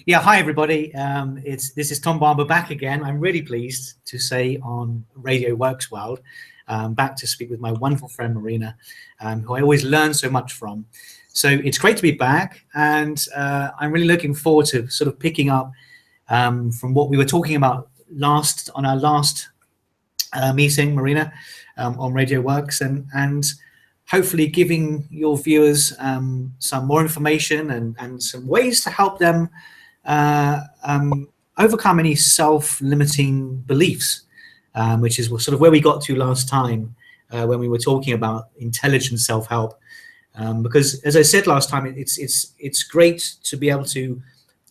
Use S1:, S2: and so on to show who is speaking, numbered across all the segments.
S1: Yeah, hi everybody. This is Tom Barber back again. I'm really pleased to say on Radio Works World, back to speak with my wonderful friend Marina, who I always learn so much from. So it's great to be back, and I'm really looking forward to sort of picking up from what we were talking about on our last meeting, Marina, on Radio Works, and hopefully giving your viewers some more information and some ways to help them uh, overcome any self-limiting beliefs, which is sort of where we got to last time when we were talking about intelligent self-help. Because, as I said last time, it's great to be able to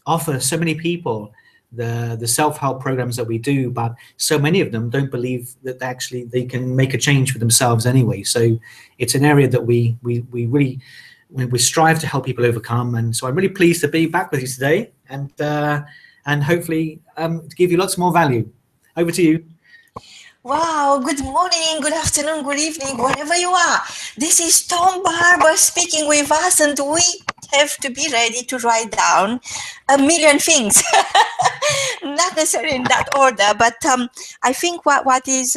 S1: offer so many people the self-help programs that we do, but so many of them don't believe that actually they can make a change for themselves anyway. So it's an area that we really we strive to help people overcome. And so I'm really pleased to be back with you today, and hopefully to give you lots more value. Over to you.
S2: Wow, good morning, good afternoon, good evening, wherever you are. This is Tom Barber speaking with us, and we have to be ready to write down a million things. Not necessarily in that order, but I think what is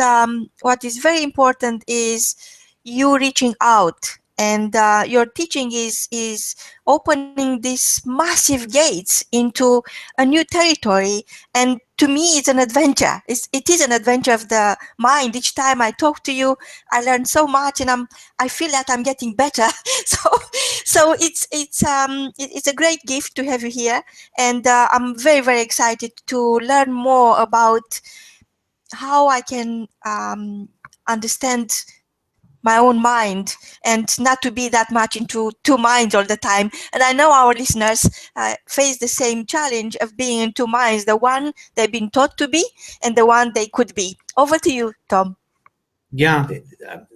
S2: very important is you reaching out, and your teaching is opening these massive gates into a new territory. And to me, it's an adventure. It is an adventure of the mind. Each time I talk to you, I learn so much, and I feel that I'm getting better. So it's a great gift to have you here, and I'm very, very excited to learn more about how I can understand my own mind and not to be that much into two minds all the time. And I know our listeners face the same challenge of being in two minds, the one they've been taught to be and the one they could be. Over to you, Tom.
S1: Yeah,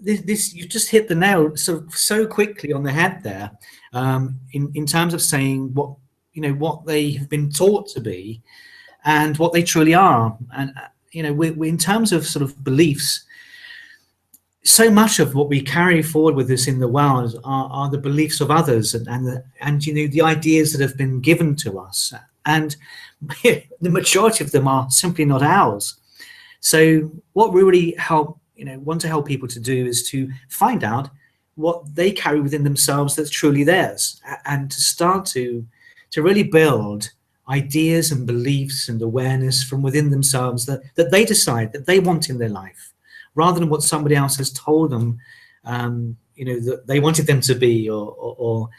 S1: this you just hit the nail so quickly on the head there, in terms of saying what they have been taught to be, and what they truly are. And we in terms of sort of beliefs, so much of what we carry forward with us in the world are the beliefs of others, and the ideas that have been given to us, and the majority of them are simply not ours. So what we really want to help people to do is to find out what they carry within themselves that's truly theirs, and to start to really build ideas and beliefs and awareness from within themselves that they decide that they want in their life, rather than what somebody else has told them, that they wanted them to be, or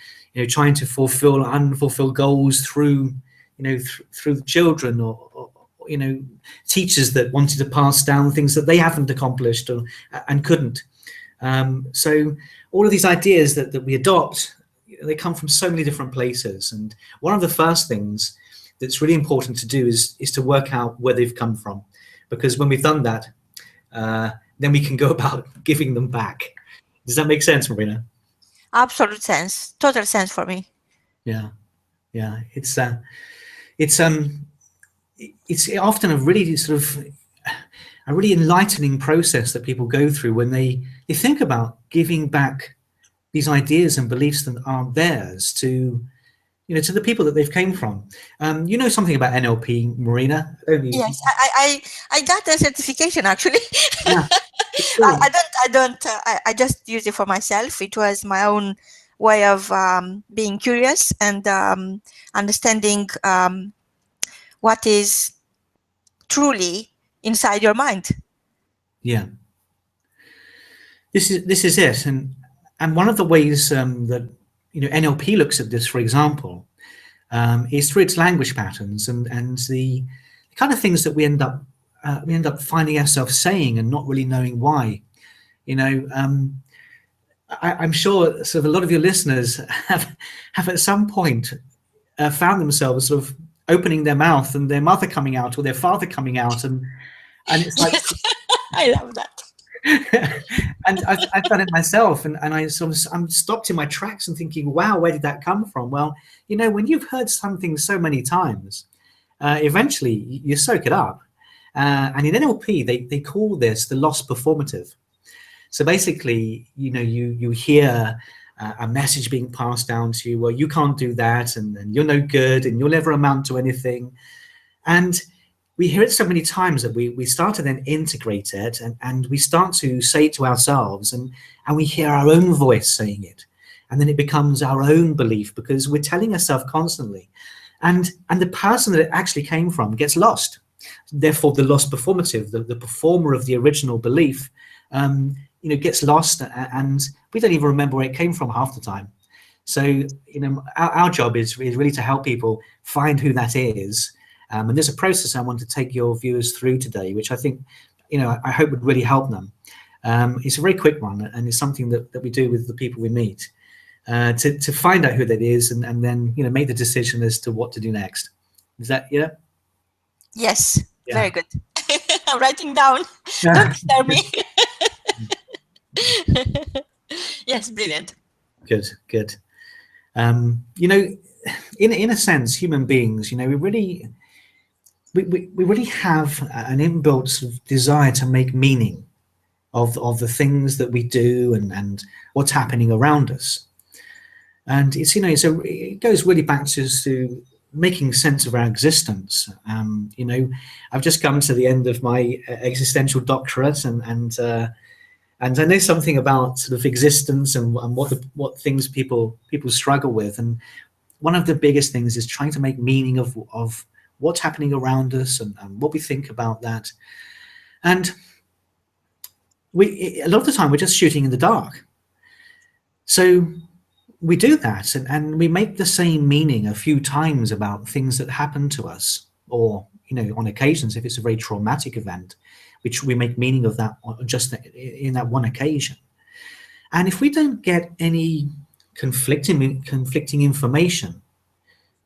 S1: trying to fulfill unfulfilled goals through the children, or teachers that wanted to pass down things that they haven't accomplished and couldn't. So all of these ideas that we adopt, they come from so many different places. And one of the first things that's really important to do is to work out where they've come from, because when we've done that, then we can go about giving them back. Does that make sense, Marina?
S2: Absolute sense, total sense for me.
S1: Yeah. It's often a really sort of a really enlightening process that people go through when they think about giving back these ideas and beliefs that aren't theirs to the people that they've came from. Something about NLP, Marina, don't you?
S2: Yes, I got a certification actually.
S1: Yeah.
S2: I just use it for myself. It was my own way of being curious and understanding what is truly inside your mind.
S1: Yeah. This is it, and one of the ways that NLP looks at this, for example, is through its language patterns and the kind of things that we end up finding ourselves saying and not really knowing why. I'm sure sort of a lot of your listeners have at some point found themselves sort of opening their mouth and their mother coming out or their father coming out, and it's like
S2: I love that.
S1: And I've done it myself, and I'm stopped in my tracks and thinking, wow, where did that come from? Well, when you've heard something so many times, eventually you soak it up. And in NLP, they call this the loss performative. So basically, you hear a message being passed down to you, well, you can't do that, and you're no good, and you'll never amount to anything. And we hear it so many times that we start to then integrate it, and we start to say it to ourselves, and we hear our own voice saying it. And then it becomes our own belief because we're telling ourselves constantly. And the person that it actually came from gets lost. Therefore, the lost performative, the performer of the original belief, gets lost, and we don't even remember where it came from half the time. So, our job is really to help people find who that is. And there's a process I want to take your viewers through today, which I think, I hope would really help them. It's a very quick one, and it's something that we do with the people we meet to find out who that is, and then, make the decision as to what to do next. Is that, yeah?
S2: Yes,
S1: yeah.
S2: Very good. I'm writing down. Don't disturb me. Yes, brilliant.
S1: Good. In a sense, human beings, we really have an inbuilt sort of desire to make meaning of the things that we do and what's happening around us. And it goes really back to making sense of our existence. I've just come to the end of my existential doctorate, and I know something about sort of existence and what things people struggle with. And one of the biggest things is trying to make meaning of what's happening around us and what we think about that. And a lot of the time we're just shooting in the dark. So we do that, and we make the same meaning a few times about things that happen to us, or on occasions, if it's a very traumatic event, which we make meaning of that just in that one occasion. And if we don't get any conflicting information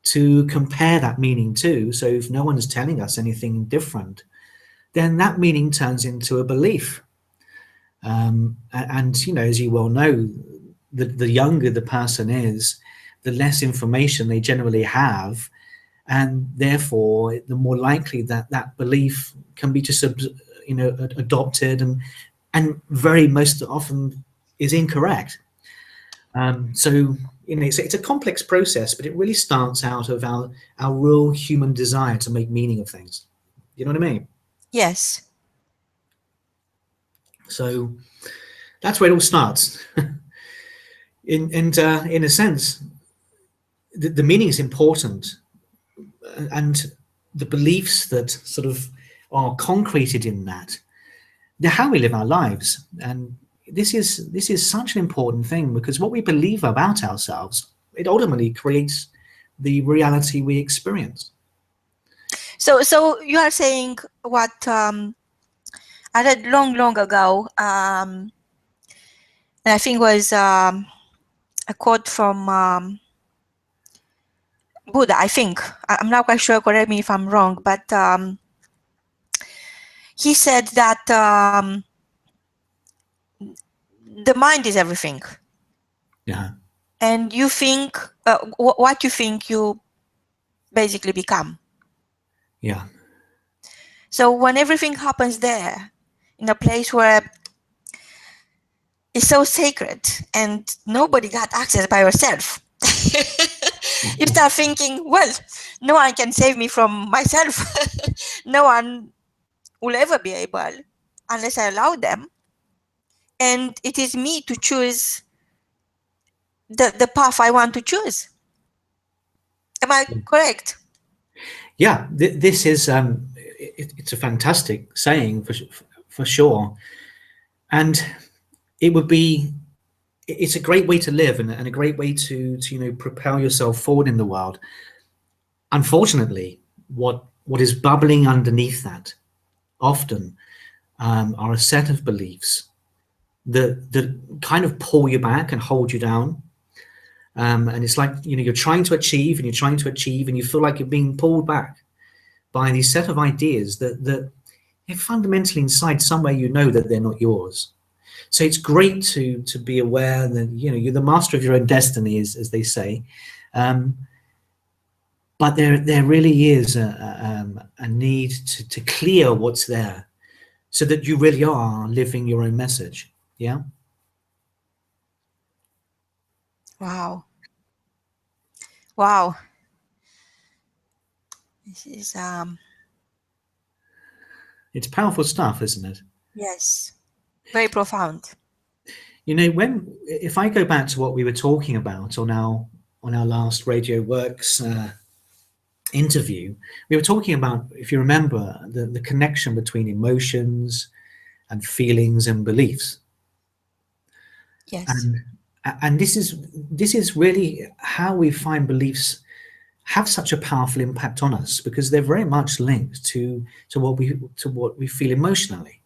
S1: to compare that meaning to, so if no one is telling us anything different, then that meaning turns into a belief. And as you well know, the younger the person is, the less information they generally have, and therefore the more likely that belief can be just adopted and very most often is incorrect. So it's a complex process, but it really starts out of our real human desire to make meaning of things. You know what I mean?
S2: Yes.
S1: So that's where it all starts. In a sense, the meaning is important, and the beliefs that sort of are concreted in that, they're how we live our lives. And this is such an important thing, because what we believe about ourselves, it ultimately creates the reality we experience.
S2: So you are saying what I read long ago, and I think was a quote from Buddha, I think. I'm not quite sure, correct me if I'm wrong, but he said that the mind is everything.
S1: Yeah.
S2: And you think, what you think, you basically become.
S1: Yeah.
S2: So when everything happens there, in a place where it's so sacred and nobody got access by yourself, you start thinking, well, no one can save me from myself. No one will ever be able unless I allow them. And it is me to choose the path I want to choose. Am I correct?
S1: Yeah, this is it's a fantastic saying for sure, and it's a great way to live and a great way to propel yourself forward in the world. Unfortunately, what is bubbling underneath that often are a set of beliefs that kind of pull you back and hold you down. And it's like, you're trying to achieve and you feel like you're being pulled back by these set of ideas that fundamentally inside somewhere that they're not yours. So it's great to be aware that you're the master of your own destiny, as they say. But there really is a need to clear what's there, so that you really are living your own message. Yeah.
S2: Wow. Wow. This is
S1: It's powerful stuff, isn't it?
S2: yes, very profound.
S1: You know, if I go back to what we were talking about on our last Radio Works interview, we were talking about, if you remember, the connection between emotions and feelings and beliefs.
S2: Yes.
S1: And this is really how we find beliefs have such a powerful impact on us, because they're very much linked to what we feel emotionally.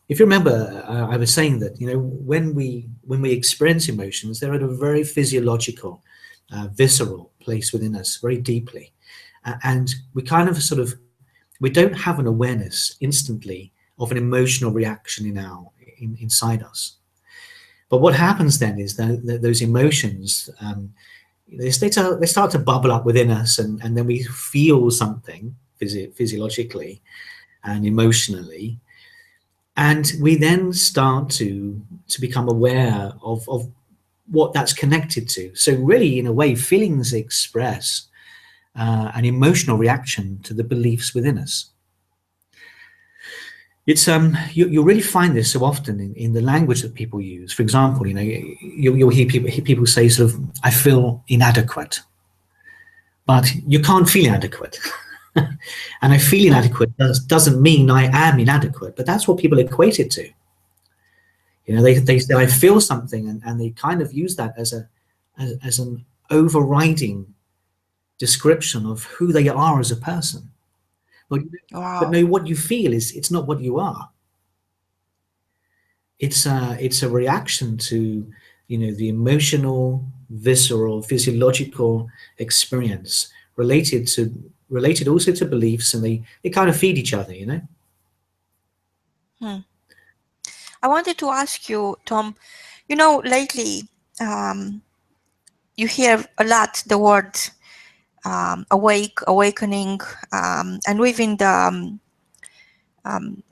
S1: If you remember, I was saying that, you know, when we experience emotions, they're at a very physiological, visceral place within us, very deeply, and we kind of we don't have an awareness instantly of an emotional reaction inside us. But what happens then is that those emotions, they start to bubble up within us, and then we feel something physiologically and emotionally, and we then start to become aware of what that's connected to. So really, in a way, feelings express an emotional reaction to the beliefs within us. It's you'll really find this so often in the language that people use. For example, you know, you'll hear people say sort of, "I feel inadequate," but you can't feel inadequate. And I feel inadequate doesn't mean I am inadequate, but that's what people equate it to. You know, they say I feel something, and they kind of use that as an overriding description of who they are as a person.
S2: Wow.
S1: But no, what you feel it's not what you are. It's a reaction to, you know, the emotional, visceral, physiological experience related also to beliefs, and they kind of feed each other, you know.
S2: I wanted to ask you, Tom, you know, lately you hear a lot the word awakening, and within the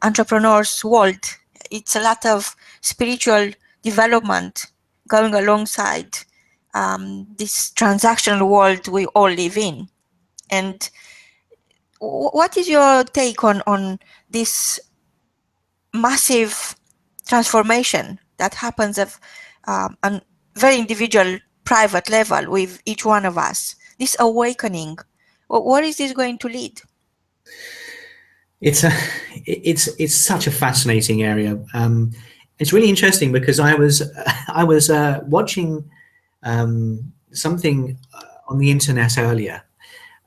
S2: entrepreneurs world, it's a lot of spiritual development going alongside this transactional world we all live in. And what is your take on this massive transformation that happens at a very individual, private level with each one of us? This awakening, what is this going to lead?
S1: It's such a fascinating area. It's really interesting because I was watching something on the internet earlier,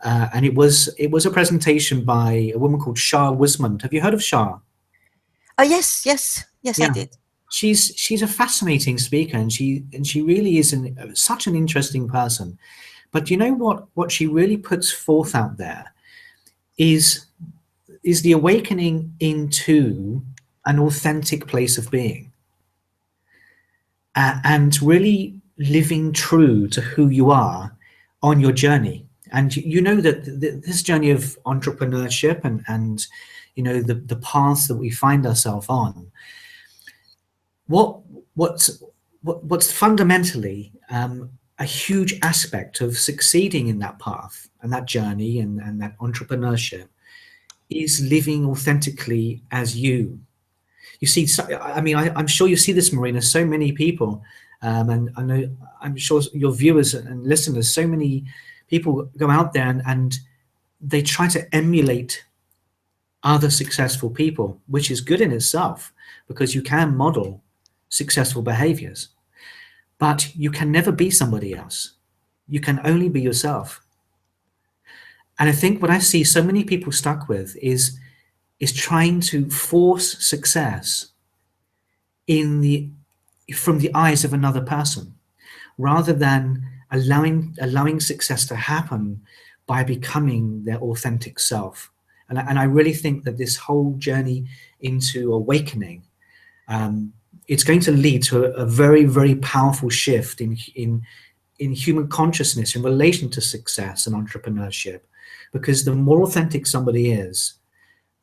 S1: and it was a presentation by a woman called Shah Wismond. Have you heard of Shah?
S2: Yes,
S1: Yeah.
S2: I did.
S1: She's a fascinating speaker, and she really is such an interesting person. But you know what she really puts forth out there is the awakening into an authentic place of being, and really living true to who you are on your journey. And you know that this journey of entrepreneurship and you know the paths that we find ourselves on, what's fundamentally a huge aspect of succeeding in that path and that journey and that entrepreneurship is living authentically as you. You see, I mean, I'm sure you see this, Marina. So many people, and I know, I'm sure your viewers and listeners, so many people go out there and they try to emulate other successful people, which is good in itself because you can model successful behaviors, but you can never be somebody else. You can only be yourself. And I think what I see so many people stuck with is trying to force success from the eyes of another person, rather than allowing success to happen by becoming their authentic self. And I really think that this whole journey into awakening, it's going to lead to a very, very powerful shift in human consciousness in relation to success and entrepreneurship, because the more authentic somebody is,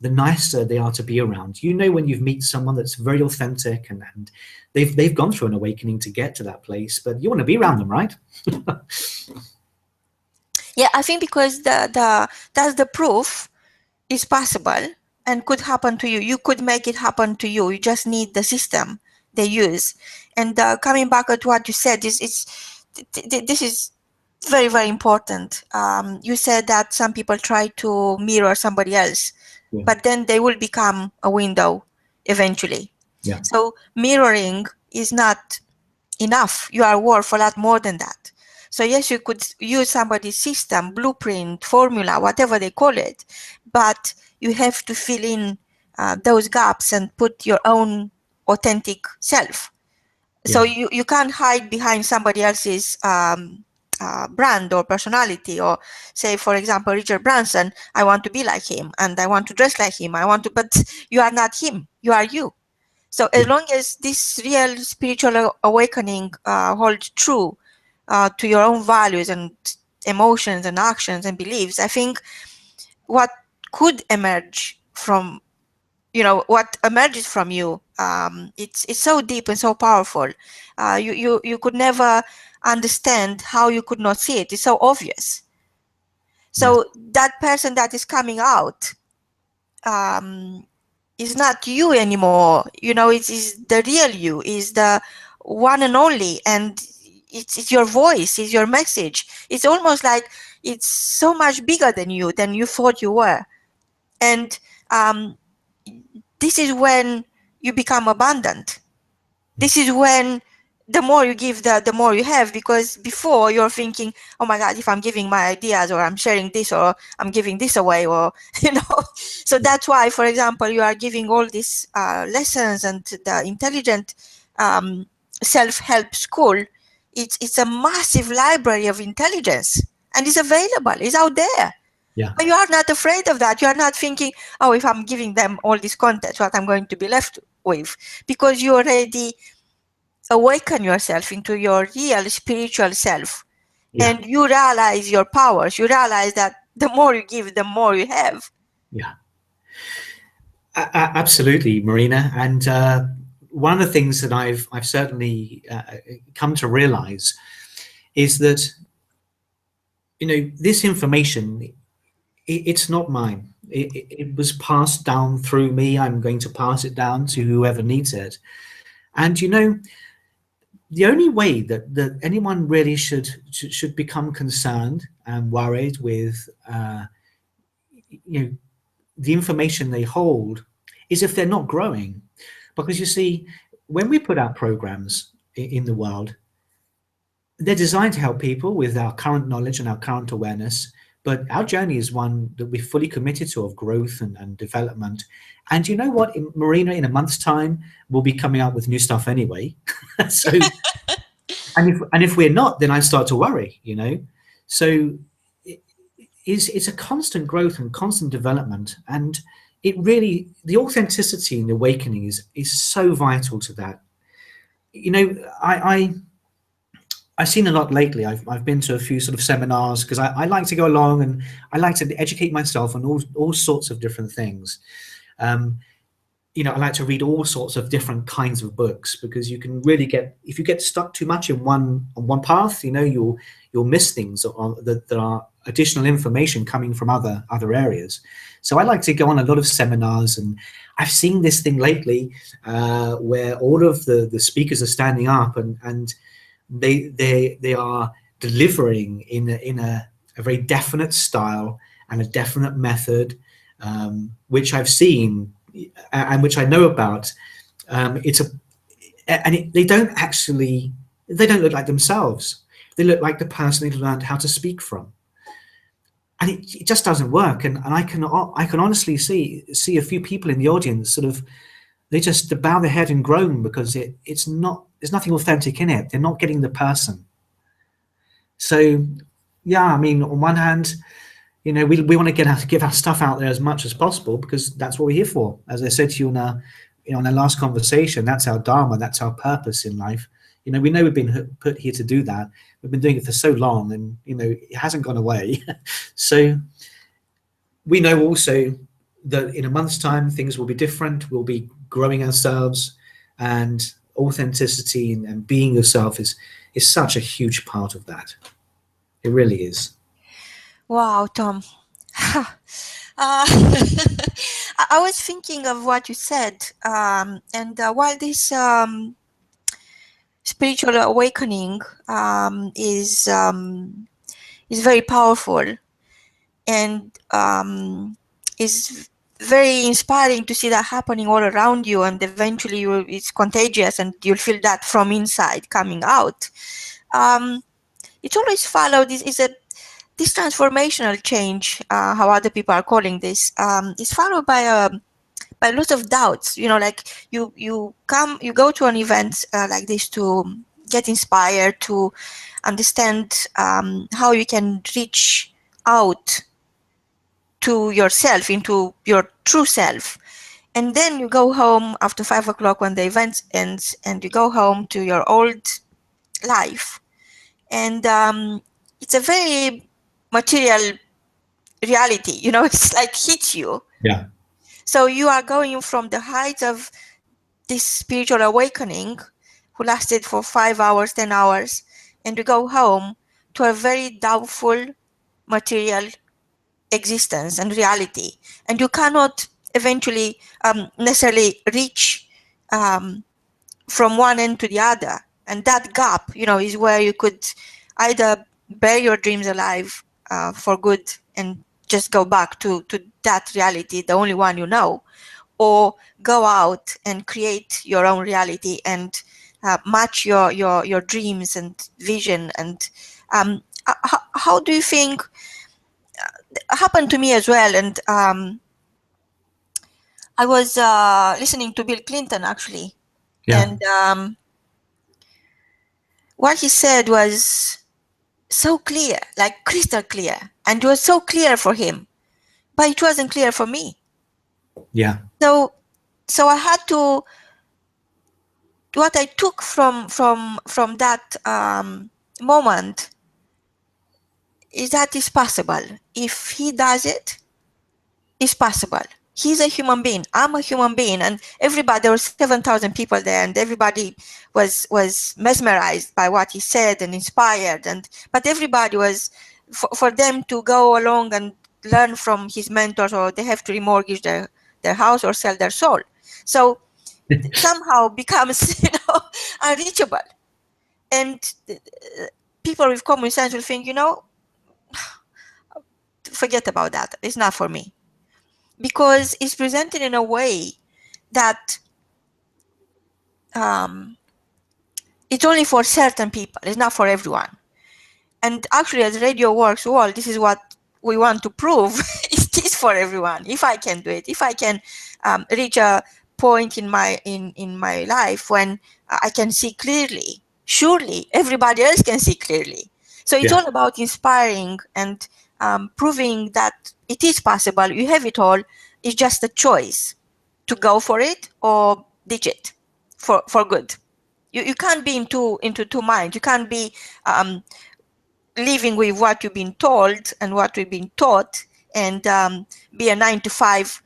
S1: the nicer they are to be around. You know when you've met someone that's very authentic and they've gone through an awakening to get to that place, but you want to be around them, right?
S2: Yeah, I think because that's the proof is possible and could happen to you. You could make it happen to you. You just need the system they use. And coming back to what you said, this is very, very important. You said that some people try to mirror somebody else,
S1: Yeah.
S2: but then they will become a window eventually.
S1: Yeah.
S2: So mirroring is not enough. You are worth a lot more than that. So yes, you could use somebody's system, blueprint, formula, whatever they call it, but you have to fill in those gaps and put your own authentic self.
S1: Yeah.
S2: So you can't hide behind somebody else's brand or personality, or say, for example, Richard Branson, I want to be like him and I want to dress like him. But you are not him, you are you. So as long as this real spiritual awakening holds true to your own values and emotions and actions and beliefs, I think what could emerge from, what emerges from you, it's so deep and so powerful. You could never understand how you could not see it. It's so obvious. So that person that is coming out is not you anymore. It's the real you, is the one and only, and it's your voice, it's your message. It's almost like it's so much bigger than you thought you were. And this is when you become abundant. This is when the more you give, the more you have, because before you're thinking, oh my God, if I'm giving my ideas, or I'm sharing this, or I'm giving this away, or, so that's why, for example, you are giving all these lessons and the intelligent self-help school. It's a massive library of intelligence, and it's available, it's out there.
S1: Yeah.
S2: But you are not afraid of that. You are not thinking, oh, if I'm giving them all this content, what I'm going to be left with, because you already awaken yourself into your real spiritual self.
S1: Yeah.
S2: And you realize your powers. You realize that the more you give, the more you have.
S1: Yeah. Absolutely, Marina. And one of the things that I've certainly come to realize is that, this information, it's not mine. It was passed down through me. I'm going to pass it down to whoever needs it. And the only way that anyone really should become concerned and worried with the information they hold is if they're not growing. Because you see, when we put out programs in the world, they're designed to help people with our current knowledge and our current awareness. But our journey is one that we're fully committed to, of growth and development. And you know what, Marina, in a month's time, we'll be coming out with new stuff anyway. So, and if we're not, then I start to worry, So it's a constant growth and constant development. And it really, the authenticity and the awakening is so vital to that. I've seen a lot lately. I've been to a few sort of seminars because I like to go along and I like to educate myself on all sorts of different things. I like to read all sorts of different kinds of books, because you can really if you get stuck too much in one path, you'll miss things that are additional information coming from other areas. So I like to go on a lot of seminars, and I've seen this thing lately where all of the speakers are standing up and they are delivering in a very definite style and a definite method, which I've seen and which I know about. They don't look like themselves. They look like the person they learned how to speak from, and it just doesn't work. And I can honestly see a few people in the audience sort of, they just bow their head and groan because there's nothing authentic in it. They're not getting the person. So yeah, I mean, on one hand, we want to give our stuff out there as much as possible, because that's what we're here for. As I said to you in our last conversation, that's our dharma, that's our purpose in life. We know we've been put here to do that. We've been doing it for so long, and it hasn't gone away. So we know also that in a month's time things will be different. We'll be growing ourselves, and authenticity and being yourself is such a huge part of that. It really is.
S2: Wow, Tom. I was thinking of what you said, and while this spiritual awakening is very powerful and is very inspiring to see that happening all around you, and eventually it's contagious and you'll feel that from inside coming out. It's always followed this transformational change, how other people are calling this, is followed by a lot of doubts. Like you go to an event like this to get inspired, to understand how you can reach out to yourself, into your true self. And then you go home after 5 o'clock when the event ends, and you go home to your old life. And it's a very material reality, it's like hits you.
S1: Yeah.
S2: So you are going from the height of this spiritual awakening, who lasted for 5 hours, 10 hours, and you go home to a very doubtful material existence and reality. And you cannot eventually necessarily reach from one end to the other. And that gap, is where you could either bury your dreams alive for good and just go back to that reality, the only one you know, or go out and create your own reality and match your dreams and vision. And how do you think happened to me as well? And I was listening to Bill Clinton actually, and what he said was so clear, like crystal clear, and it was so clear for him, but it wasn't clear for me.
S1: Yeah.
S2: So I had to. What I took from that moment is that it's possible. If he does it, it's possible. He's a human being. I'm a human being, and everybody. There were 7,000 people there, and everybody was mesmerized by what he said and inspired. But everybody was for them to go along and learn from his mentors, or they have to remortgage their house or sell their soul. So somehow becomes unreachable, and people with common sense will think, forget about that. It's not for me. Because it's presented in a way that it's only for certain people. It's not for everyone. And actually, as Radio works, well, this is what we want to prove. It is for everyone. If I can do it, if I can reach a point in my life when I can see clearly, surely everybody else can see clearly. So it's all about inspiring and proving that it is possible. You have it all. It's just a choice to go for it or ditch it for good. You can't be into two minds. You can't be living with what you've been told and what we've been taught, and be a 9-to-5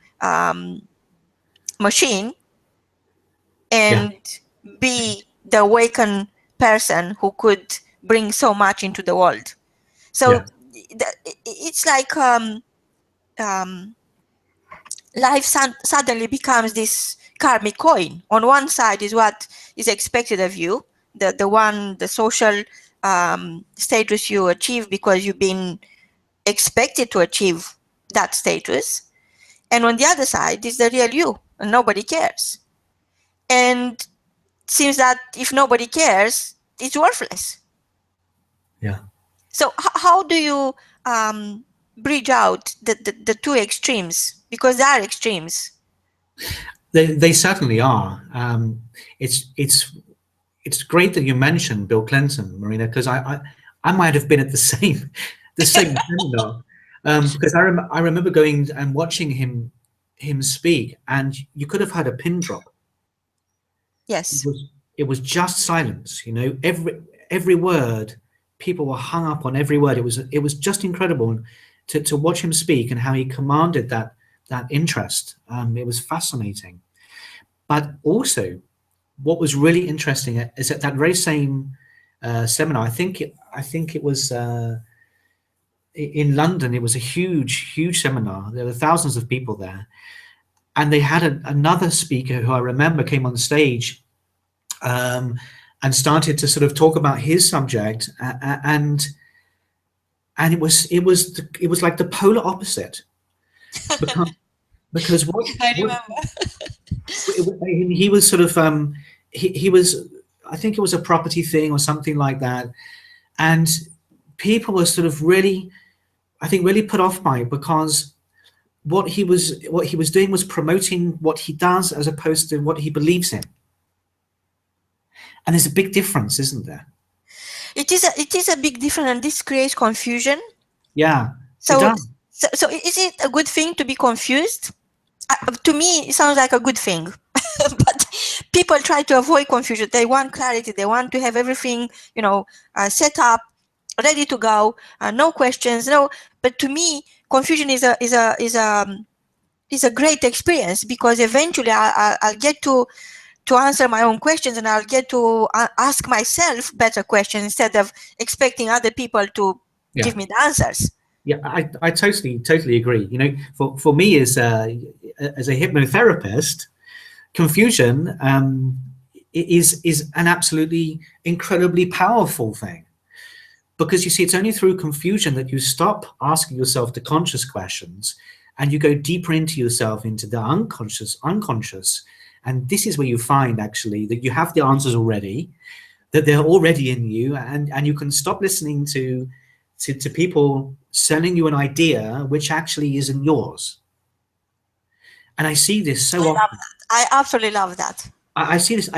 S2: machine, and be the awakened person who could bring so much into the world. So it's like life suddenly becomes this karmic coin. On one side is what is expected of you, the social status you achieve because you've been expected to achieve that status. And on the other side is the real you, and nobody cares. And it seems that if nobody cares, it's worthless.
S1: Yeah.
S2: So how do you bridge out the two extremes? Because they are extremes.
S1: They certainly are. It's great that you mentioned Bill Clinton, Marina, because I might have been at the same seminar, because I remember going and watching him speak, and you could have had a pin drop.
S2: Yes.
S1: It was just silence. Every word, people were hung up on every word. It was just incredible to watch him speak and how he commanded that interest. It was fascinating. But also, what was really interesting is that very same seminar. I think it was in London. It was a huge seminar. There were thousands of people there, and they had another speaker who I remember came on stage and started to sort of talk about his subject, and it was like the polar opposite, because what
S2: I remember.
S1: he was sort of he was, I think it was a property thing or something like that, and people were sort of really, I think, really put off by it, because what he was doing was promoting what he does as opposed to what he believes in. And there's a big difference, isn't there?
S2: It is a big difference, and this creates confusion.
S1: Yeah.
S2: So is it a good thing to be confused? To me, it sounds like a good thing. But people try to avoid confusion. They want clarity. They want to have everything, set up, ready to go, no questions. No, but to me, confusion is a great experience, because eventually I'll get to answer my own questions, and I'll get to ask myself better questions instead of expecting other people to give me the answers.
S1: Yeah, I totally agree. For me as a hypnotherapist, confusion is an absolutely incredibly powerful thing, because you see, it's only through confusion that you stop asking yourself the conscious questions and you go deeper into yourself, into the unconscious. And this is where you find actually that you have the answers already, that they're already in you, and you can stop listening to people selling you an idea which actually isn't yours. And I see this so often.
S2: Love that. I absolutely love that.
S1: I see this.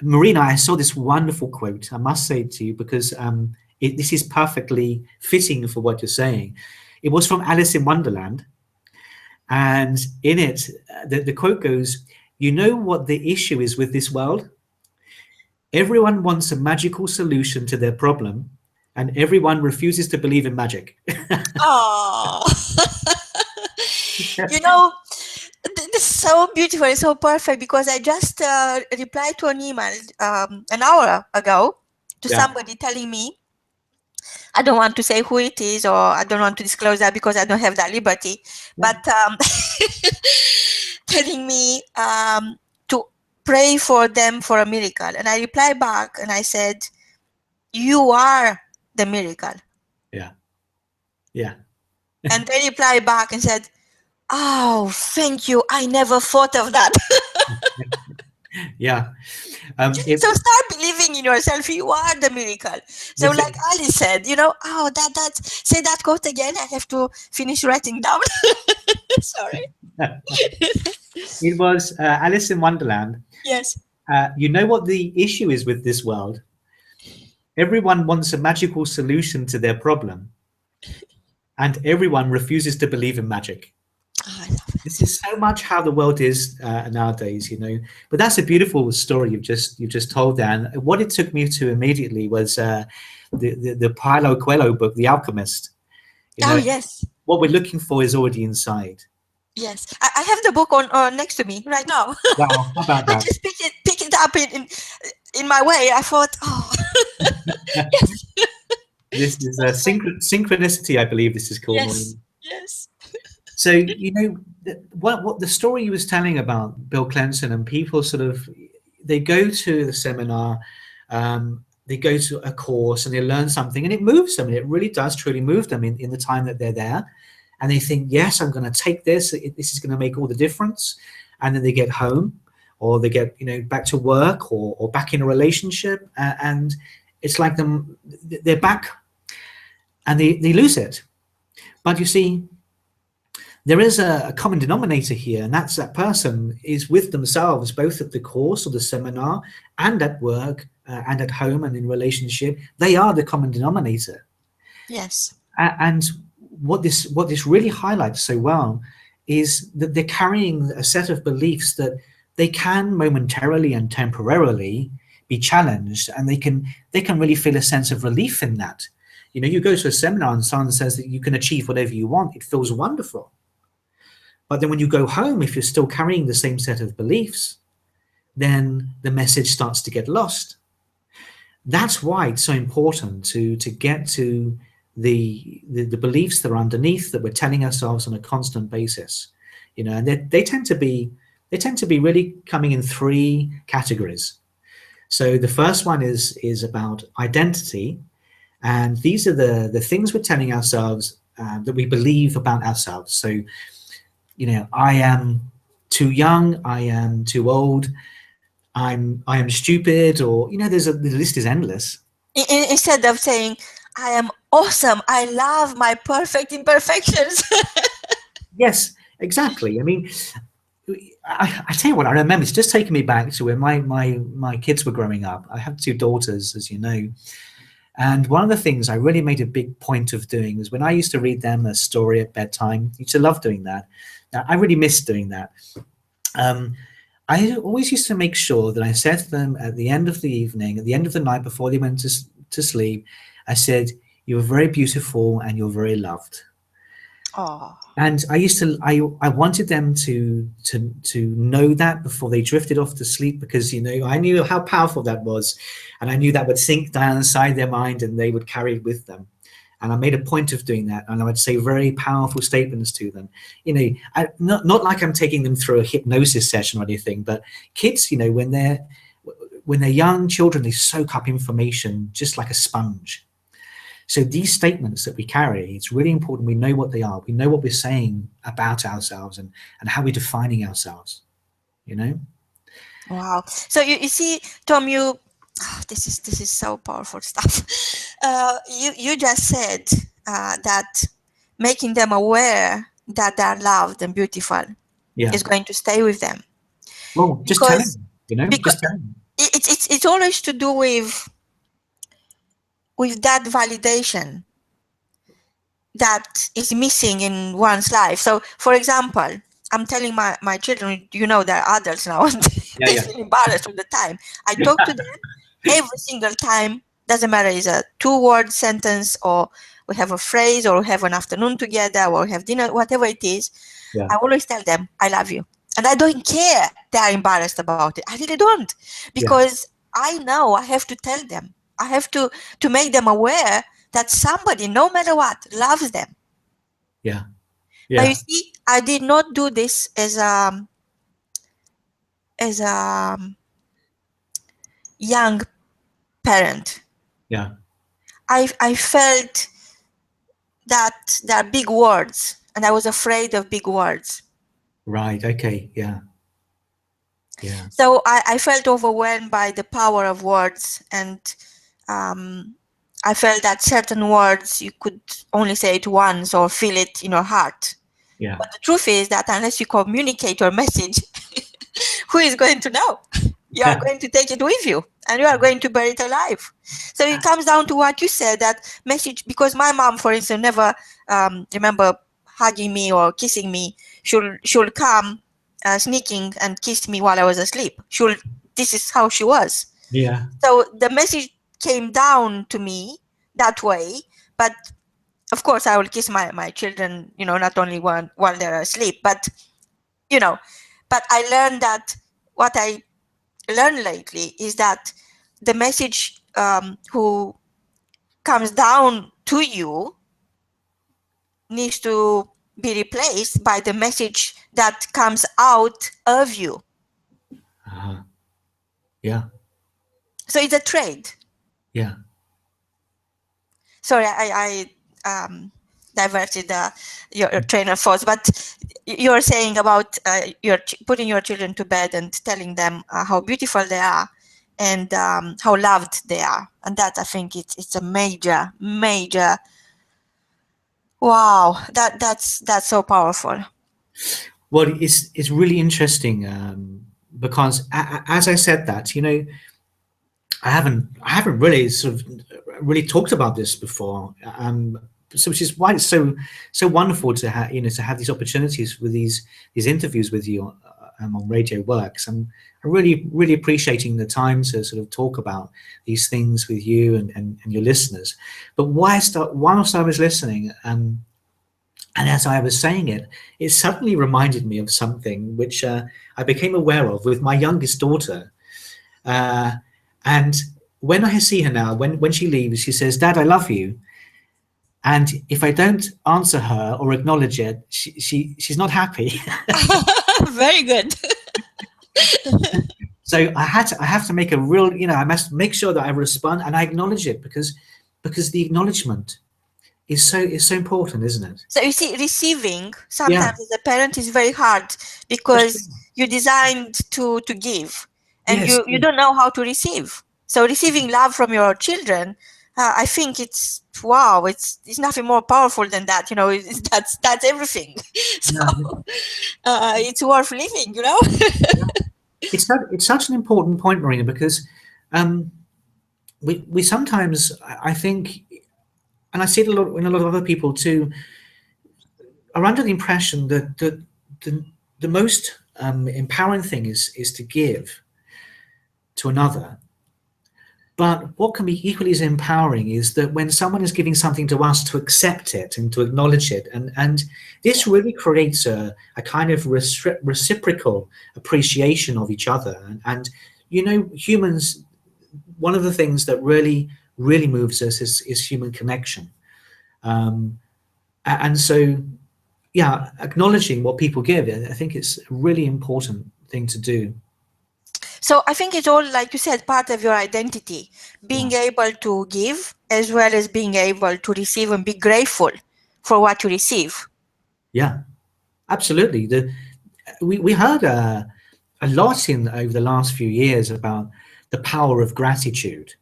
S1: Marina, I saw this wonderful quote, I must say to you, because this is perfectly fitting for what you're saying. It was from Alice in Wonderland. And in it, the quote goes, "You know what the issue is with this world? Everyone wants a magical solution to their problem, and everyone refuses to believe in magic."
S2: Oh, this is so beautiful. It's so perfect, because I just replied to an email an hour ago to somebody telling me, I don't want to say who it is, or I don't want to disclose that because I don't have that liberty, but telling me to pray for them for a miracle. And I replied back and I said, "You are the miracle."
S1: Yeah.
S2: And they replied back and said, "Oh, thank you. I never thought of that."
S1: Yeah.
S2: So start believing in yourself. You are the miracle. So like Alice said, say that quote again. I have to finish writing down. Sorry.
S1: It was Alice in Wonderland.
S2: Yes.
S1: You know what the issue is with this world? Everyone wants a magical solution to their problem, and everyone refuses to believe in magic.
S2: Oh, I love it.
S1: This is so much how the world is nowadays, But that's a beautiful story you've just told, Dan. What it took me to immediately was the Paulo Coelho book, The Alchemist.
S2: Yes.
S1: What we're looking for is already inside.
S2: Yes, I have the book on next to me right now.
S1: Wow, how about that?
S2: I just pick it up in my way. I thought, yes.
S1: This is a synchronicity, I believe this is called.
S2: Yes.
S1: So, what the story you was telling about Bill Clinton, and people they go to the seminar, they go to a course and they learn something and it moves them. And it really does truly move them in the time that they're there. And they think, yes, I'm going to take this. This is going to make all the difference. And then they get home, or they get, back to work, or back in a relationship. And it's like they're back and they lose it. But you see, there is a common denominator here, and that's that person is with themselves, both at the course or the seminar and at work and at home and in relationship. They are the common denominator.
S2: Yes.
S1: And what this really highlights so well is that they're carrying a set of beliefs that they can momentarily and temporarily be challenged, and they can really feel a sense of relief in that. You go to a seminar and someone says that you can achieve whatever you want. It feels wonderful. But then when you go home, if you're still carrying the same set of beliefs, then the message starts to get lost. That's why it's so important to get to the beliefs that are underneath, that we're telling ourselves on a constant basis. You know, and they tend to be really coming in three categories. So the first one is about identity, and these are the things we're telling ourselves that we believe about ourselves. So, you know, I am too young, I am too old, I am stupid, or, you know, the list is endless.
S2: Instead of saying, I am awesome, I love my perfect imperfections.
S1: Yes, exactly. I mean, I tell you what, I remember, it's just taking me back to when my kids were growing up. I have two daughters, as you know. And one of the things I really made a big point of doing was when I used to read them a story at bedtime. I used to love doing that. Now, I really miss doing that. I always used to make sure that I said to them at the end of the evening, at the end of the night before they went to sleep, I said, "You're very beautiful and you're very loved."
S2: Oh.
S1: And I wanted them to know that before they drifted off to sleep, because, you know, I knew how powerful that was, and I knew that would sink down inside their mind and they would carry it with them. And I made a point of doing that, and I would say very powerful statements to them. You know, not like I'm taking them through a hypnosis session or anything, but kids, you know, when they're young children, they soak up information just like a sponge. So these statements that we carry, it's really important we know what they are. We know what we're saying about ourselves and how we're defining ourselves, you know?
S2: Wow. So you see, Tom, this is so powerful stuff. You just said that making them aware that they're loved and beautiful is going to stay with them.
S1: Well, just tell them, you know, just tell them.
S2: It's always to do with that validation that is missing in one's life. So, for example, I'm telling my children, you know, they're adults now, and they feel embarrassed all the time. I talk to them every single time. Doesn't matter, it's a 2-word sentence, or we have a phrase, or we have an afternoon together, or we have dinner, whatever it is. I always tell them, I love you. And I don't care they are embarrassed about it. I really don't. Because I know I have to tell them. I have to make them aware that somebody, no matter what, loves them.
S1: Yeah.
S2: But you see, I did not do this as a young parent.
S1: Yeah.
S2: I felt that there are big words, and I was afraid of big words.
S1: Right. Okay. Yeah. Yeah.
S2: So I felt overwhelmed by the power of words, and I felt that certain words you could only say it once or feel it in your heart.
S1: Yeah.
S2: But the truth is that unless you communicate your message, who is going to know? You are going to take it with you, and you are going to bury it alive. So it comes down to what you said, that message, because my mom, for instance, never remember hugging me or kissing me. She'll come sneaking and kiss me while I was asleep. This is how she was.
S1: Yeah.
S2: So the message came down to me that way, but of course I will kiss my children, you know, not only while they're asleep, but, you know, but I learned that what I learned lately is that the message who comes down to you needs to be replaced by the message that comes out of you.
S1: Yeah.
S2: So it's a trade.
S1: Yeah.
S2: Sorry, I diverted your train of thoughts, but you're saying about putting your children to bed and telling them how beautiful they are and how loved they are, and that, I think, it's a major wow. That's so powerful.
S1: Well, it's really interesting because as I said that, you know, I haven't really sort of really talked about this before, so which is why it's so wonderful to have, you know, to have these opportunities with these interviews with you on Radio Works. I'm really appreciating the time to sort of talk about these things with you and your listeners. But whilst I was listening, And as I was saying it, it suddenly reminded me of something which I became aware of with my youngest daughter. Uh, and when I see her now, when she leaves, she says, "Dad, I love you." And if I don't answer her or acknowledge it, she's not happy.
S2: Very good.
S1: So I have to make a real, I must make sure that I respond and I acknowledge it, because the acknowledgement is so important, isn't it?
S2: So you see, receiving
S1: Yeah,
S2: sometimes as a parent is very hard
S1: for sure.
S2: because you're designed to give, and
S1: Yes,
S2: you don't know how to receive. So receiving love from your children, I think it's wow. It's nothing more powerful than that. That's everything. So
S1: yeah,
S2: it's worth living.
S1: yeah. It's such an important point, Marina, because um, we sometimes, I think, and I see it a lot in a lot of other people too, are under the impression that the most empowering thing is to give to another. But what can be equally as empowering is that when someone is giving something to us, to accept it and to acknowledge it. And this really creates a kind of reciprocal appreciation of each other. And humans, one of the things that really moves us is human connection. And so, yeah, acknowledging what people give, I think it's a really important thing to do.
S2: So I think it's all, like you said, part of your identity, being able to give as well as being able to receive and be grateful for what you receive.
S1: Yeah, absolutely. We heard a lot over the last few years about the power of gratitude.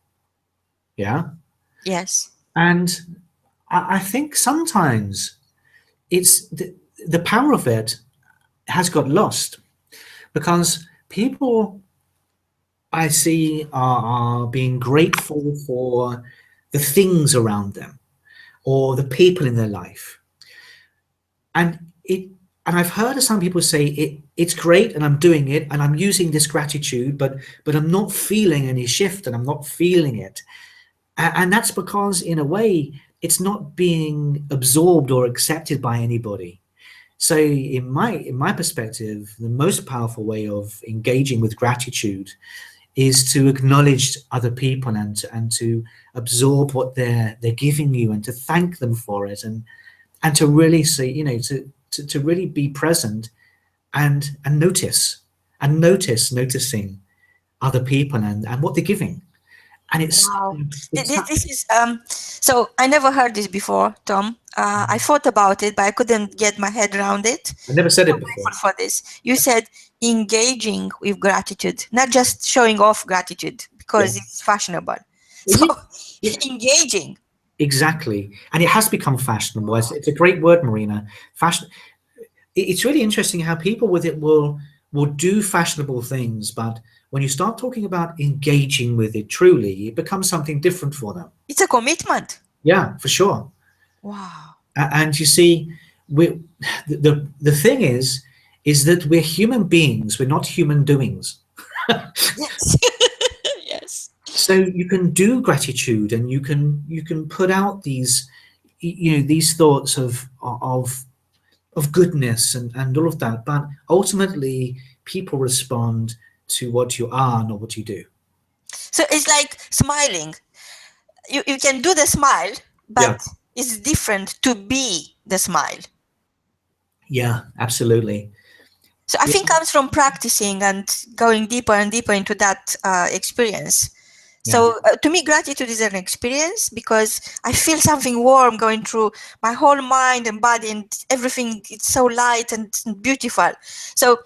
S1: Yeah.
S2: Yes.
S1: And I think sometimes it's the power of it has got lost, because people I see are being grateful for the things around them or the people in their life. And I've heard of some people say it's great and I'm doing it and I'm using this gratitude, but I'm not feeling any shift and I'm not feeling it. And that's because in a way it's not being absorbed or accepted by anybody. So in my perspective, the most powerful way of engaging with gratitude is to acknowledge other people and to absorb what they're giving you and to thank them for it, and to really say, to really be present and noticing other people and what they're giving. And
S2: Wow.
S1: it's
S2: This is so I never heard this before, Tom. I thought about it, but I couldn't get my head around it.
S1: I never said
S2: So
S1: it before.
S2: grateful for this. You said engaging with gratitude, not just showing off gratitude because
S1: Yeah.
S2: it's fashionable.
S1: Is
S2: So
S1: it? Yeah,
S2: engaging.
S1: exactly. And it has become fashionable. It's a great word, Marina. Fashion. It's really interesting how people with it will do fashionable things, but when you start talking about engaging with it truly, it becomes something different for them.
S2: It's a commitment.
S1: Yeah, for sure.
S2: Wow.
S1: And you see, we the thing is that we're human beings. We're not human doings.
S2: Yes. Yes.
S1: So you can do gratitude, and you can put out these these thoughts of goodness and all of that, but ultimately people respond to what you are, not what you do.
S2: So it's like smiling. You can do the smile,
S1: Yeah,
S2: but it's different to be the smile.
S1: yeah, absolutely.
S2: So I think comes from practicing and going deeper and deeper into that experience. So to me, gratitude is an experience because I feel something warm going through my whole mind and body, and everything. It's so light and beautiful. So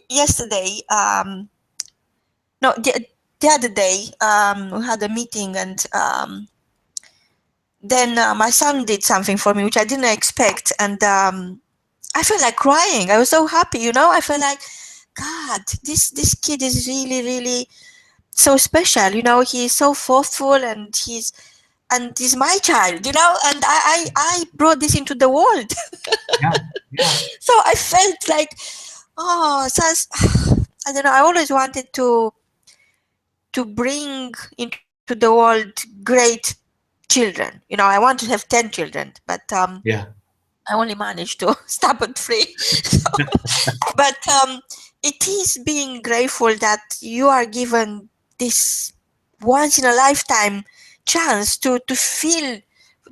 S2: yesterday, no, the other day, we had a meeting, and then my son did something for me which I didn't expect, and I felt like crying. I was so happy, I felt like, God, this kid is really, really so special. He's so thoughtful, and he's my child. And I brought this into the world.
S1: Yeah, yeah,
S2: So I felt like, oh, so I don't know. I always wanted to bring into the world great children. You know, I want to have 10 children, but
S1: Yeah.
S2: I only managed to stop at 3. So, but it is being grateful that you are given this once in a lifetime chance to feel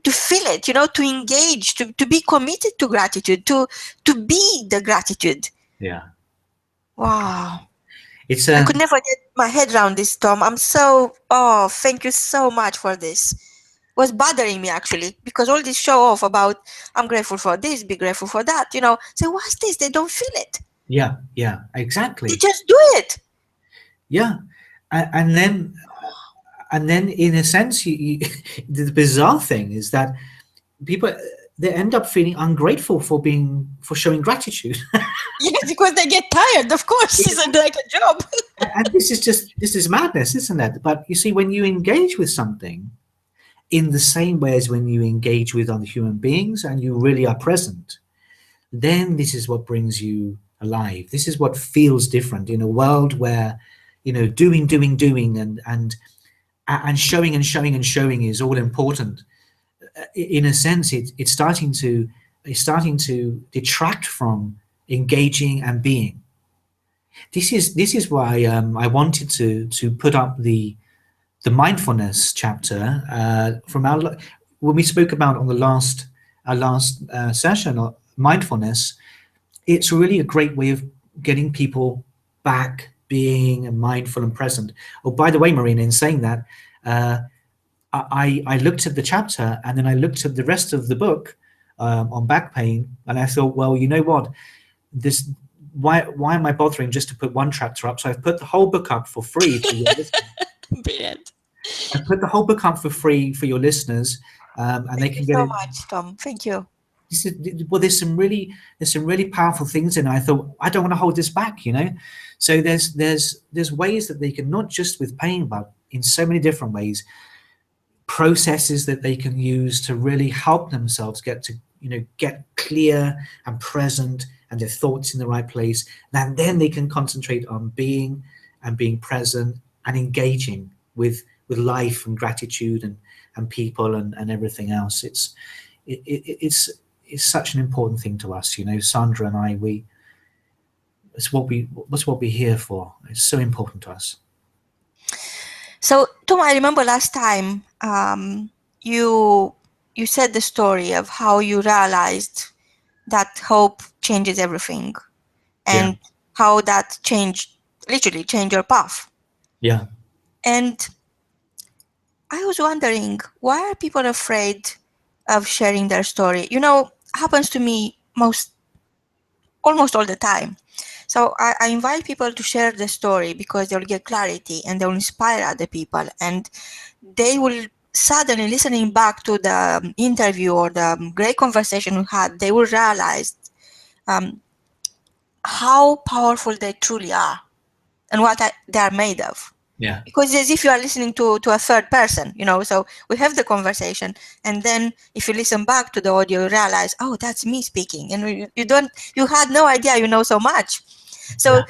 S2: it, you know, to engage, to be committed to gratitude, to be the gratitude.
S1: Yeah.
S2: Wow.
S1: It's
S2: I could never get my head around this, Tom. Thank you so much for this. It was bothering me actually, because all this show off about I'm grateful for this, be grateful for that, you know. So what's this? They don't feel it.
S1: yeah,
S2: They
S1: exactly.
S2: just do it.
S1: Yeah. And then in a sense, the bizarre thing is that people, they end up feeling ungrateful for showing gratitude.
S2: Yes, because they get tired, of course. It's like a job.
S1: And this is madness, isn't it? But you see, when you engage with something in the same way as when you engage with other human beings and you really are present, then this is what brings you alive. This is what feels different in a world where, doing and showing and showing and showing is all important. In a sense, it's starting to detract from engaging and being. This is why I wanted to put up the mindfulness chapter from our, when we spoke about on our last session on mindfulness. It's really a great way of getting people back being mindful and present. Oh, by the way, Marina, in saying that, I looked at the chapter and then I looked at the rest of the book on back pain, and I thought, well, you know what, this why am I bothering just to put one chapter up? So I've put the whole book up for free for your listeners.
S2: Brilliant.
S1: I put the whole book up for free for your listeners, and they can
S2: Thank
S1: get
S2: you so
S1: it.
S2: much, Tom. Thank you.
S1: Well, there's some really powerful things in it. I thought, I don't want to hold this back, So there's ways that they can, not just with pain, but in so many different ways, processes that they can use to really help themselves get clear and present and their thoughts in the right place. And then they can concentrate on being present and engaging with life and gratitude and people and everything else. It's such an important thing to us, Sandra and I. It's what we're here for. It's so important to us.
S2: So, Tom, I remember last time you said the story of how you realized that hope changes everything, and how that literally changed your path.
S1: Yeah.
S2: And I was wondering, why are people afraid of sharing their story? Happens to me almost all the time. So I invite people to share the story because they'll get clarity and they'll inspire other people, and they will suddenly, listening back to the interview or the great conversation we had, they will realize how powerful they truly are and what they are made of.
S1: Yeah.
S2: Because it's as if you are listening to a third person, so we have the conversation, and then if you listen back to the audio, you realize, oh, that's me speaking, and you had no idea you know so much. So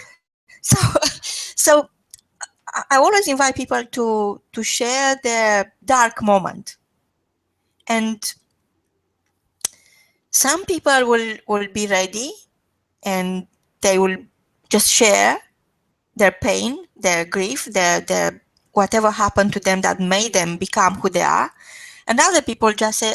S2: I always invite people to share their dark moment, and some people will be ready and they will just share their pain, their grief, their whatever happened to them that made them become who they are. And other people just say,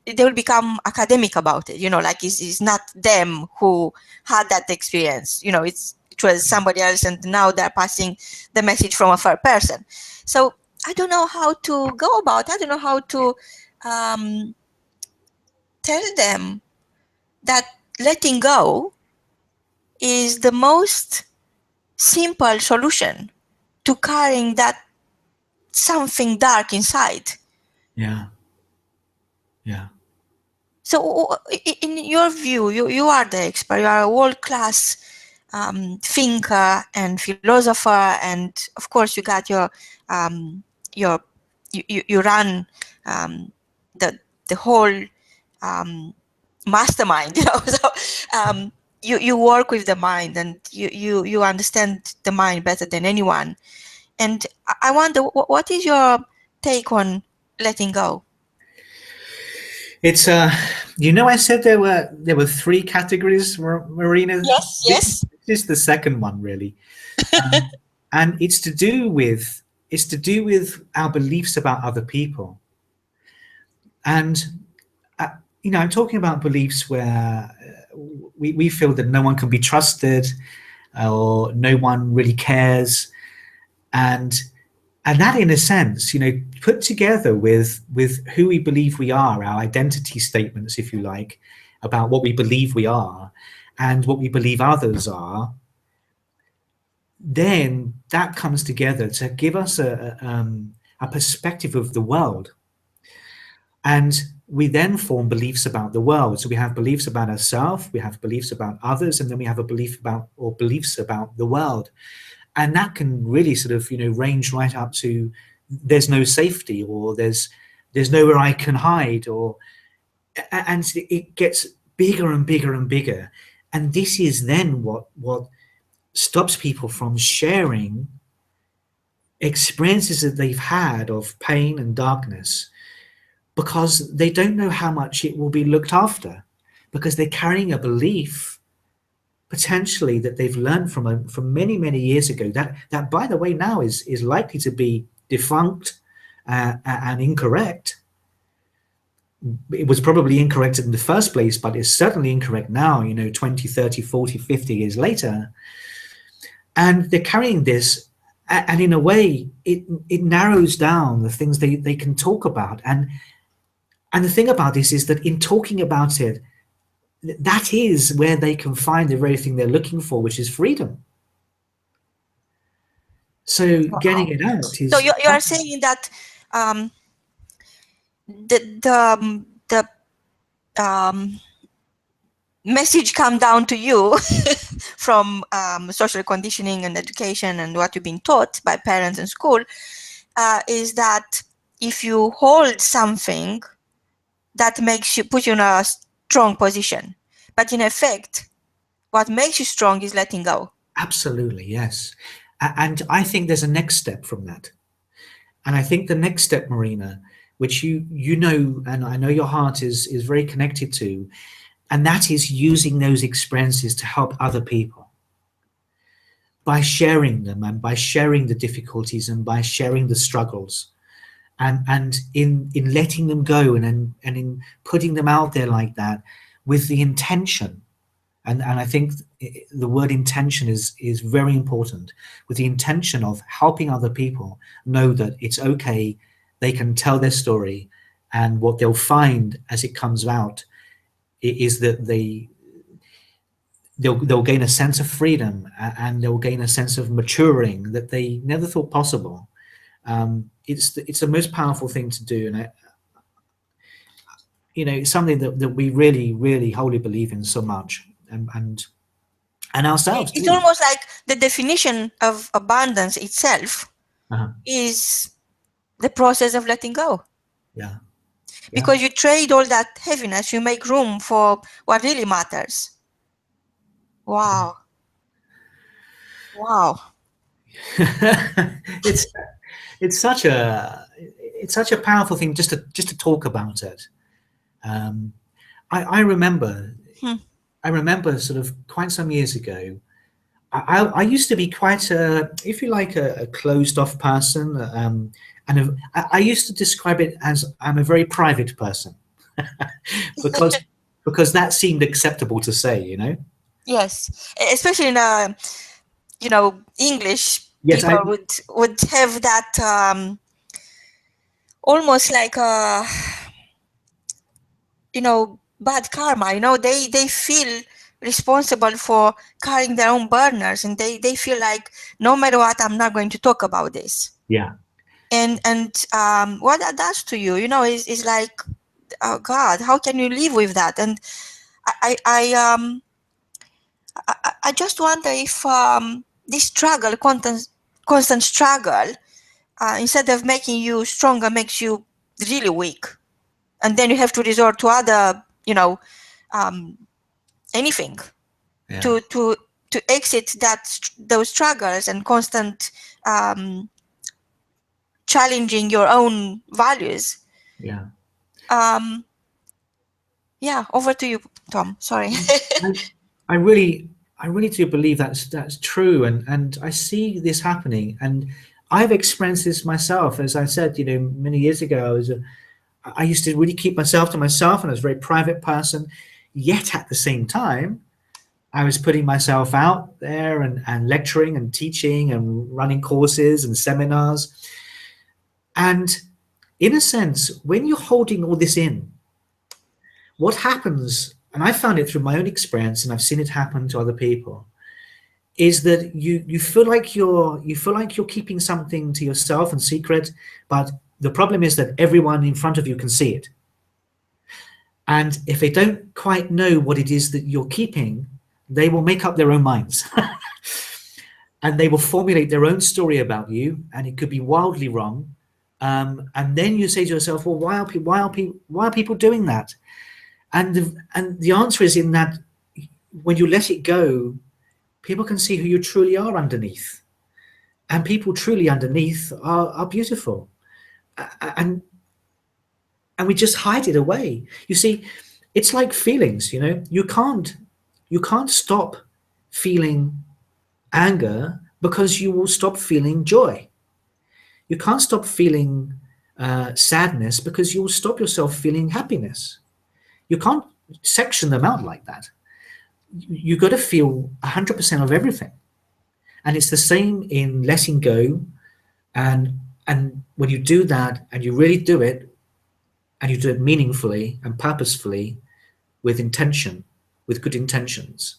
S2: they will become academic about it, like it's not them who had that experience, it was somebody else, and now they're passing the message from a third person. So I don't know how to go about it. I don't know how to tell them that letting go is the most simple solution to carrying that something dark inside.
S1: Yeah.
S2: So in your view, you are the expert, you are a world-class thinker and philosopher, and of course you got you run the whole mastermind, so you work with the mind, and you understand the mind better than anyone. And I wonder, what is your take on letting go?
S1: It's I said there were three categories, Marina.
S2: Yes, yes.
S1: This is the second one, really, and it's to do with our beliefs about other people, and I'm talking about beliefs where we feel that no one can be trusted, or no one really cares, and that, in a sense, put together with who we believe we are, our identity statements, if you like, about what we believe we are and what we believe others are, then that comes together to give us a perspective of the world. And we then form beliefs about the world. So we have beliefs about ourselves, we have beliefs about others, and then we have beliefs about the world. And that can really sort of, range right up to there's no safety, or there's nowhere I can hide, and it gets bigger and bigger and bigger. And this is then what stops people from sharing experiences that they've had of pain and darkness, because they don't know how much it will be looked after, because they're carrying a belief potentially that they've learned from many years ago, that by the way now is likely to be defunct and incorrect. It was probably incorrect in the first place, but it's certainly incorrect now, 20, 30, 40, 50 years later. And they're carrying this, and in a way it narrows down the things they can talk about. And the thing about this is that in talking about it, that is where they can find the very thing they're looking for, which is freedom. So getting it out is...
S2: So you are saying that the message come down to you from social conditioning and education and what you've been taught by parents and school, is that if you hold something, that puts you in a strong position. But in effect, what makes you strong is letting go.
S1: Absolutely, yes. And I think there's a next step from that. And I think the next step, Marina, which you know, and I know your heart is very connected to, and that is using those experiences to help other people by sharing them, and by sharing the difficulties, and by sharing the struggles, and in letting them go, and in putting them out there like that, with the intention. And I think the word intention is very important, with the intention of helping other people know that it's okay, they can tell their story, and what they'll find as it comes out is that they'll gain a sense of freedom, and they'll gain a sense of maturing that they never thought possible. It's the most powerful thing to do, and it's something that we really wholly believe in so much. And ourselves
S2: it's
S1: too.
S2: almost like the definition of abundance itself is the process of letting go.
S1: Yeah.
S2: Because you trade all that heaviness, you make room for what really matters. Wow.
S1: It's such a powerful thing just to talk about it. I remember sort of quite some years ago, I used to be quite if you like, a closed off person, and I used to describe it as I'm a very private person, because that seemed acceptable to say,
S2: Yes, especially in English.
S1: Yes,
S2: people would have that almost like bad karma. They feel responsible for carrying their own burners, and they feel like no matter what, I'm not going to talk about this.
S1: Yeah.
S2: And what that does to you, is like, oh God, how can you live with that? And I just wonder if this struggle, constant struggle, instead of making you stronger, makes you really weak, and then you have to resort to other, anything to exit those struggles and constant challenging your own values.
S1: Yeah.
S2: Yeah, over to you, Tom. Sorry.
S1: I really do believe that's true, and I see this happening, and I've experienced this myself. As I said, many years ago, I used to really keep myself to myself, and I was a very private person. Yet at the same time, I was putting myself out there and lecturing and teaching and running courses and seminars. And in a sense, when you're holding all this in, what happens, and I found it through my own experience, and I've seen it happen to other people, is that you feel like you're keeping something to yourself and secret, but the problem is that everyone in front of you can see it. And if they don't quite know what it is that you're keeping, they will make up their own minds. And they will formulate their own story about you, and it could be wildly wrong. And then you say to yourself, well, why are people doing that? And the answer is in that when you let it go, people can see who you truly are underneath. And people truly underneath are beautiful. And we just hide it away. You see, it's like feelings, you can't stop feeling anger because you will stop feeling joy. You can't stop feeling sadness because you will stop yourself feeling happiness. You can't section them out like that. You got to feel 100% of everything. And it's the same in letting go. And when you do that and you really do it, and you do it meaningfully and purposefully with intention, with good intentions,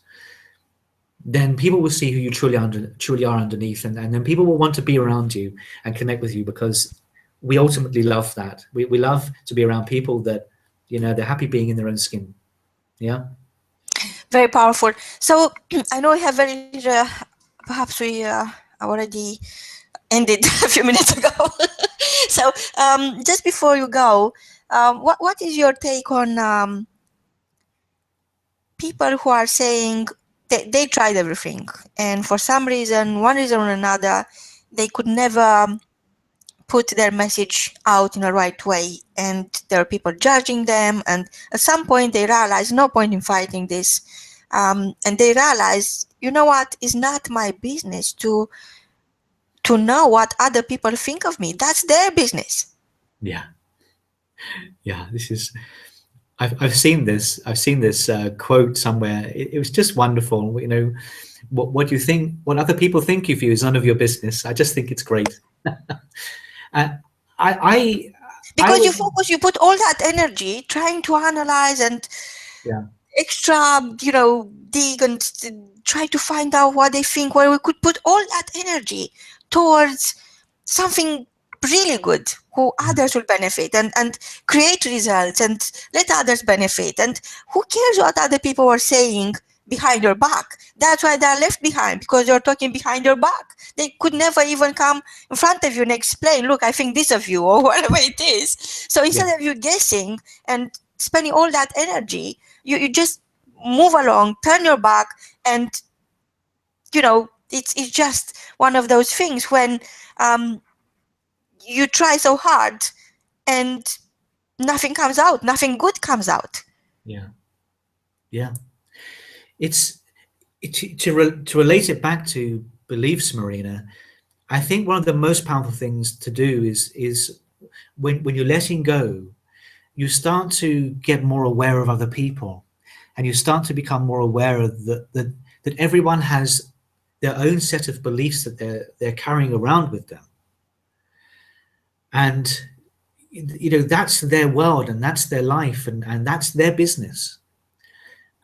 S1: then people will see who you truly are underneath, and then people will want to be around you and connect with you, because we ultimately love that. We love to be around people that, they're happy being in their own skin. Yeah.
S2: Very powerful. So I know we have perhaps we already ended a few minutes ago. So just before you go, what is your take on people who are saying they tried everything, and for some reason, one reason or another, they could never put their message out in the right way, and there are people judging them, and at some point they realize no point in fighting this, and they realize, you know what, it's not my business to know what other people think of me. That's their business.
S1: Yeah. This is, I've seen this quote somewhere. It was just wonderful. What you think, what other people think of you is none of your business. I just think it's great.
S2: Because you focus, you put all that energy trying to analyze and extra, dig and try to find out what they think, where we could put all that energy towards something really good, who others will benefit, and create results and let others benefit. And who cares what other people are saying behind your back? That's why they're left behind, because you're talking behind your back. They could never even come in front of you and explain, look, I think this of you, or whatever it is. So instead of you guessing and spending all that energy, you just move along, turn your back, and it's just one of those things when you try so hard and nothing comes out, nothing good comes out.
S1: It's to relate it back to beliefs, Marina. I think one of the most powerful things to do is when you're letting go, you start to get more aware of other people, and you start to become more aware of that everyone has their own set of beliefs that they're carrying around with them. And that's their world, and that's their life, and that's their business.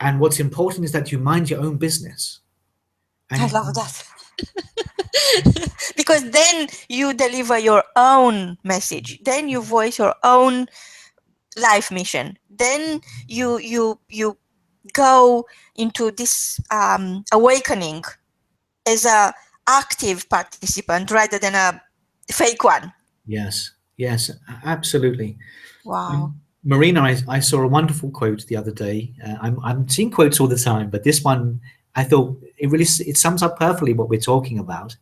S1: And what's important is that you mind your own business.
S2: I love that. Because then you deliver your own message. Then you voice your own life mission. Then you go into this awakening as a active participant rather than a fake one.
S1: Yes, absolutely.
S2: Wow.
S1: Marina, I saw a wonderful quote the other day. I'm seeing quotes all the time, but this one, I thought it sums up perfectly what we're talking about.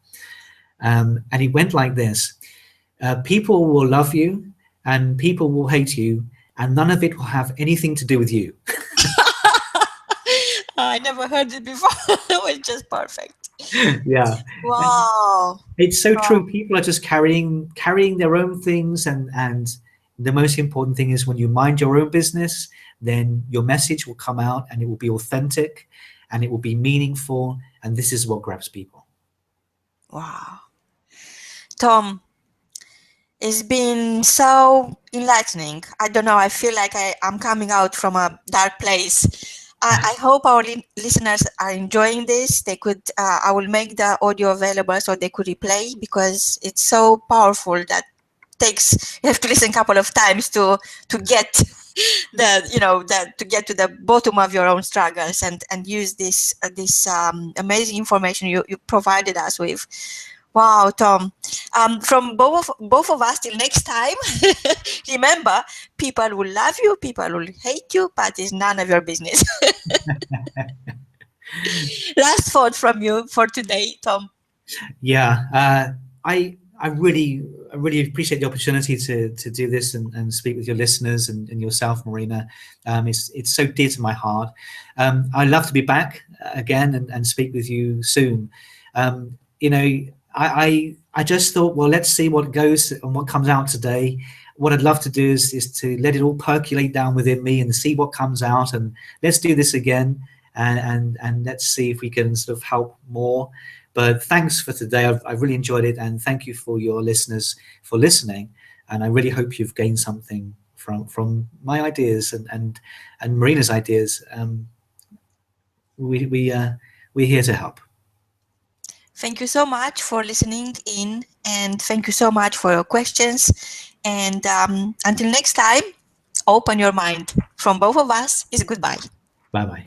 S1: And it went like this: people will love you, and people will hate you, and none of it will have anything to do with you.
S2: I never heard it before. It was just perfect.
S1: Yeah.
S2: Wow.
S1: It's so
S2: Wow.
S1: true. People are just carrying their own things, and the most important thing is when you mind your own business, then your message will come out and it will be authentic and it will be meaningful, and this is what grabs people.
S2: Wow. Tom, it's been so enlightening. I don't know, I feel like I'm coming out from a dark place. I hope our listeners are enjoying this. They could, I will make the audio available so they could replay, because it's so powerful that you have to listen a couple of times to get to get to the bottom of your own struggles, and use this amazing information you provided us with. Wow, Tom. From both of us, till next time, remember, people will love you, people will hate you, but it's none of your business. Last thought from you for today, Tom.
S1: Yeah, I really appreciate the opportunity to do this and speak with your listeners and yourself, Marina. It's so dear to my heart. I'd love to be back again and speak with you soon. I just thought, well, let's see what goes and what comes out today. What I'd love to do is to let it all percolate down within me and see what comes out, and let's do this again and let's see if we can sort of help more. But thanks for today. I've really enjoyed it, and thank you for your listeners for listening. And I really hope you've gained something from my ideas and Marina's ideas. We're here to help.
S2: Thank you so much for listening in, and thank you so much for your questions. And until next time, open your mind. From both of us is goodbye.
S1: Bye-bye.